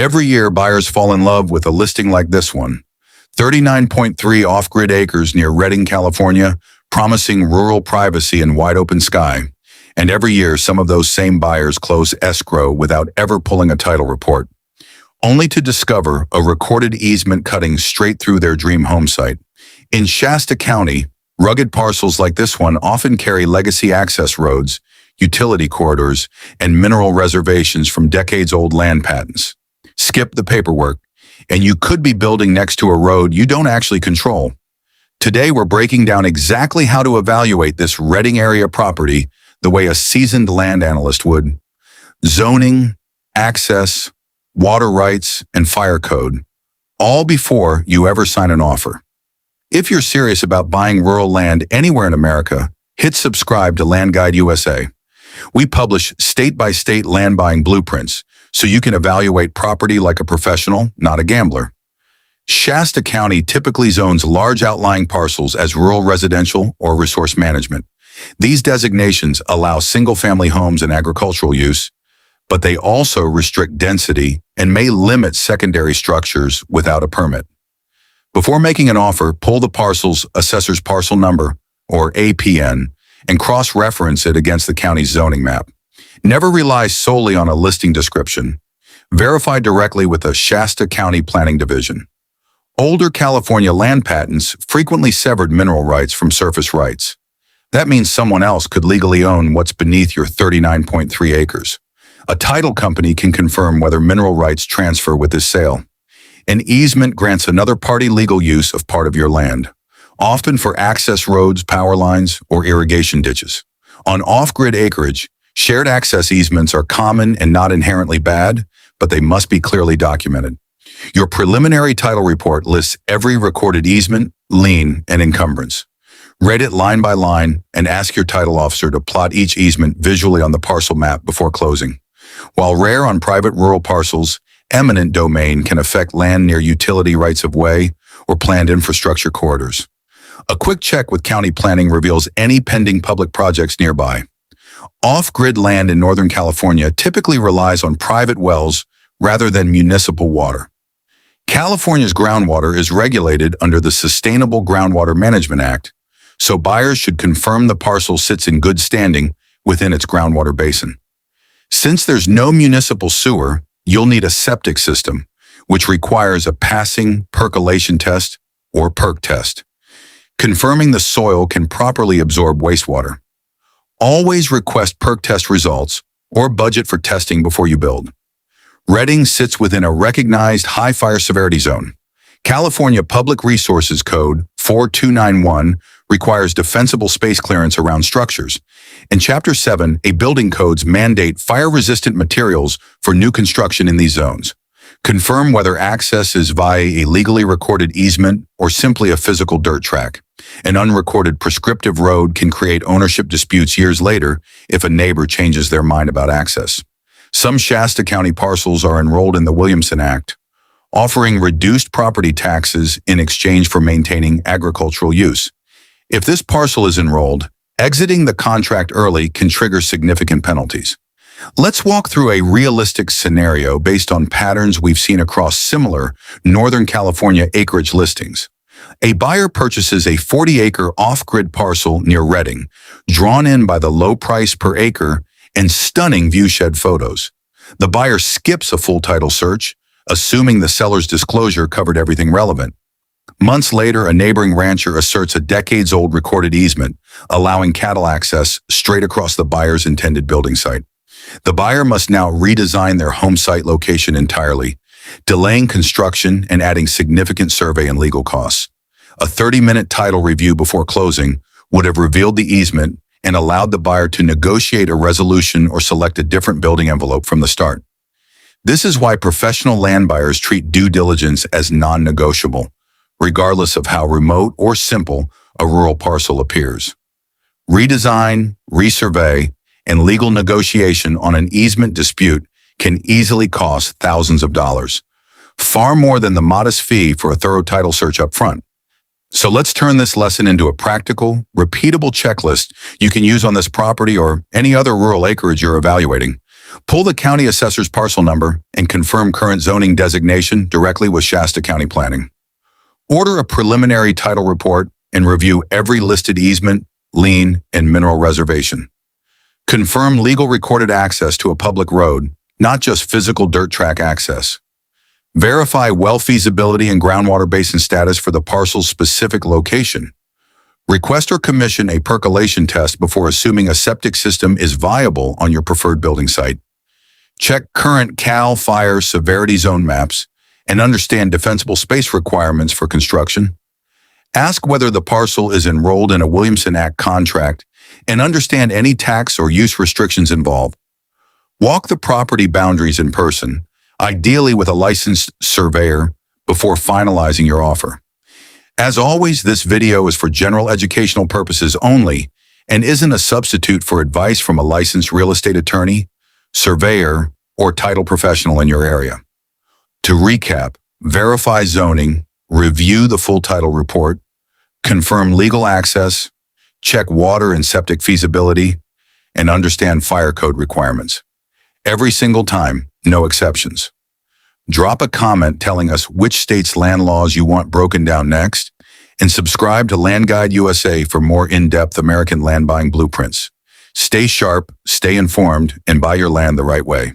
Every year, buyers fall in love with a listing like this one. 39.3 off-grid acres near Redding, California, promising rural privacy and wide open sky. And every year, some of those same buyers close escrow without ever pulling a title report, only to discover a recorded easement cutting straight through their dream home site. In Shasta County, rugged parcels like this one often carry legacy access roads, utility corridors, and mineral reservations from decades-old land patents. Skip the paperwork, and you could be building next to a road you don't actually control. Today, we're breaking down exactly how to evaluate this Redding area property the way a seasoned land analyst would. Zoning, access, water rights, and fire code, all before you ever sign an offer. If you're serious about buying rural land anywhere in America, hit subscribe to Land Guide USA. We publish state-by-state land buying blueprints, so you can evaluate property like a professional, not a gambler. Shasta County typically zones large outlying parcels as rural residential or resource management. These designations allow single-family homes and agricultural use, but they also restrict density and may limit secondary structures without a permit. Before making an offer, pull the parcel's assessor's parcel number, or APN, and cross-reference it against the county's zoning map. Never rely solely on a listing description. Verify directly with the Shasta County Planning Division. Older California land patents frequently severed mineral rights from surface rights. That means someone else could legally own what's beneath your 39.3 acres. A title company can confirm whether mineral rights transfer with this sale. An easement grants another party legal use of part of your land, often for access roads, power lines, or irrigation ditches. On off-grid acreage, shared access easements are common and not inherently bad, but they must be clearly documented. Your preliminary title report lists every recorded easement, lien, and encumbrance. Read it line by line and ask your title officer to plot each easement visually on the parcel map before closing. While rare on private rural parcels, eminent domain can affect land near utility rights-of-way or planned infrastructure corridors. A quick check with county planning reveals any pending public projects nearby. Off-grid land in Northern California typically relies on private wells rather than municipal water. California's groundwater is regulated under the Sustainable Groundwater Management Act, so buyers should confirm the parcel sits in good standing within its groundwater basin. Since there's no municipal sewer, you'll need a septic system, which requires a passing percolation test or perc test, confirming the soil can properly absorb wastewater. Always request perc test results or budget for testing before you build. Redding sits within a recognized high fire severity zone. California Public Resources Code 4291 requires defensible space clearance around structures. And Chapter 7, a building codes mandate fire-resistant materials for new construction in these zones. Confirm whether access is via a legally recorded easement or simply a physical dirt track. An unrecorded prescriptive road can create ownership disputes years later if a neighbor changes their mind about access. Some Shasta County parcels are enrolled in the Williamson Act, offering reduced property taxes in exchange for maintaining agricultural use. If this parcel is enrolled, exiting the contract early can trigger significant penalties. Let's walk through a realistic scenario based on patterns we've seen across similar Northern California acreage listings. A buyer purchases a 40-acre off-grid parcel near Redding, drawn in by the low price per acre and stunning viewshed photos. The buyer skips a full title search, assuming the seller's disclosure covered everything relevant. Months later, a neighboring rancher asserts a decades-old recorded easement, allowing cattle access straight across the buyer's intended building site. The buyer must now redesign their home site location entirely, delaying construction and adding significant survey and legal costs. A 30-minute title review before closing would have revealed the easement and allowed the buyer to negotiate a resolution or select a different building envelope from the start. This is why professional land buyers treat due diligence as non-negotiable, regardless of how remote or simple a rural parcel appears. Redesign, resurvey, and legal negotiation on an easement dispute can easily cost thousands of dollars, far more than the modest fee for a thorough title search up front. So let's turn this lesson into a practical, repeatable checklist you can use on this property or any other rural acreage you're evaluating. Pull the county assessor's parcel number and confirm current zoning designation directly with Shasta County Planning. Order a preliminary title report and review every listed easement, lien, and mineral reservation. Confirm legal recorded access to a public road, not just physical dirt track access. Verify well feasibility and groundwater basin status for the parcel's specific location. Request or commission a percolation test before assuming a septic system is viable on your preferred building site. Check current CAL fire severity zone maps and understand defensible space requirements for construction. Ask whether the parcel is enrolled in a Williamson Act contract and understand any tax or use restrictions involved. Walk the property boundaries in person, ideally with a licensed surveyor, before finalizing your offer. As always, this video is for general educational purposes only and isn't a substitute for advice from a licensed real estate attorney, surveyor, or title professional in your area. To recap, verify zoning, review the full title report, confirm legal access, check water and septic feasibility, and understand fire code requirements. Every single time, no exceptions. Drop a comment telling us which state's land laws you want broken down next, and subscribe to Land Guide USA for more in-depth American land buying blueprints. Stay sharp, stay informed, and buy your land the right way.